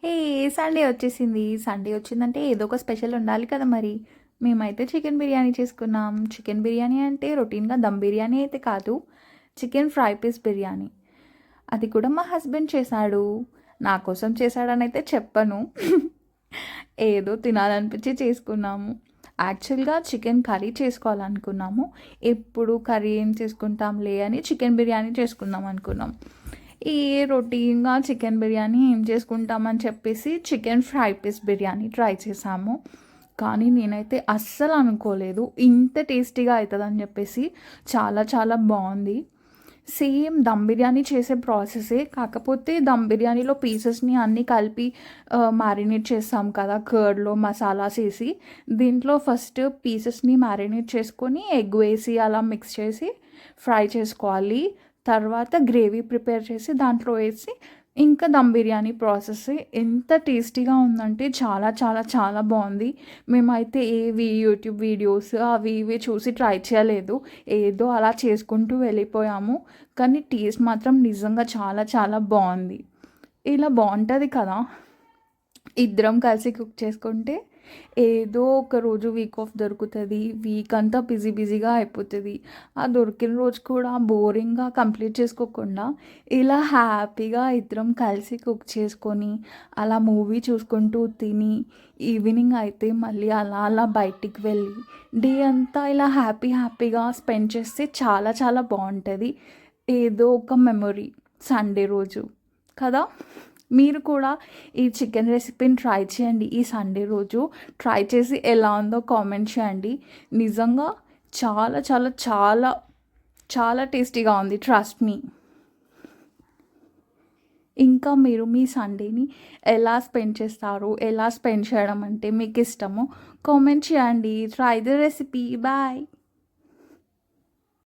హే! Sunday వచ్చేసింది. Sunday వచ్చిందంటే ఏదో ఒక స్పెషల్ ఉండాలి కదా మరి. మేమైతే చికెన్ బిర్యానీ చేసుకున్నాం. చికెన్ బిర్యానీ అంటే రొటీన్‌గా దమ్ బిర్యానీ అయితే కాదు. Chicken fry piece biryani. అది కూడా మా హస్బెండ్ చేశాడు. నా కోసం చేశాడనైతే చెప్పను. ఏదో తినాలనిపించి చేసుకున్నాము. యాక్చువల్‌గా చికెన్ కర్రీ చేసుకోవాలనుకున్నాము. ఎప్పుడు కర్రీ ఏం చేసుకుంటాంలే అని చికెన్ బిర్యానీ చేసుకుందాం అనుకున్నాం. ఈ రొటీన్‌గా చికెన్ బిర్యానీ ఏం చేసుకుంటామని చెప్పేసి chicken fry piece biryani try చేశాము. కానీ నేనైతే అస్సలు అనుకోలేదు ఇంత టేస్టీగా అయితదని చెప్పేసి. చాలా చాలా బావుంది. సేమ్ దమ్ బిర్యానీ చేసే ప్రాసెసే. కాకపోతే దమ్ బిర్యానీలో పీసెస్‌ని అన్నీ కలిపి మ్యారినేట్ చేస్తాం కదా! కర్డ్‌లో మసాలాస్ ఏసి. దీంట్లో ఫస్ట్ పీసెస్‌ని మ్యారినేట్ చేసుకొని ఎగ్ వేసి అలా మిక్స్ చేసి ఫ్రై చేసుకోవాలి. తర్వాత గ్రేవీ ప్రిపేర్ చేసి దాంట్లో వేసి ఇంకా దమ్ బిర్యానీ ప్రాసెస్. ఎంత టేస్టీగా ఉందంటే చాలా చాలా చాలా బాగుంది. మేమైతే ఏవి యూట్యూబ్ వీడియోస్ అవి ఇవి చూసి ట్రై చేయలేదు. ఏదో అలా చేసుకుంటూ వెళ్ళిపోయాము. కానీ టేస్ట్ మాత్రం నిజంగా చాలా చాలా బాగుంది. ఇలా బాగుంటుంది కదా ఇద్దరం కలిసి కుక్ చేసుకుంటే. ఏదో ఒక రోజు వీక్ ఆఫ్ దొరుకుతుంది. వీక్ అంతా బిజీ బిజీగా అయిపోతుంది. ఆ దొరికిన రోజు కూడా బోరింగ్గా కంప్లీట్ చేసుకోకుండా ఇలా హ్యాపీగా ఇద్దరం కలిసి కుక్ చేసుకొని అలా మూవీ చూసుకుంటూ తిని ఈవినింగ్ అయితే మళ్ళీ అలా అలా బయటికి వెళ్ళి డే అంతా ఇలా హ్యాపీ హ్యాపీగా స్పెండ్ చేస్తే చాలా చాలా బాగుంటుంది. ఏదో ఒక మెమొరీ సండే రోజు కదా. మీరు కూడా ఈ చికెన్ రెసిపీని ట్రై చేయండి. ఈ సండే రోజు ట్రై చేసి ఎలా ఉందో కామెంట్ చేయండి. నిజంగా చాలా చాలా చాలా చాలా టేస్టీగా ఉంది, ట్రస్ట్ మీ. ఇంకా మీరు మీ సండేని ఎలా స్పెండ్ చేస్తారు, ఎలా స్పెండ్ చేయడం అంటే మీకు ఇష్టమో కామెంట్ చేయండి. Try the recipe. బాయ్.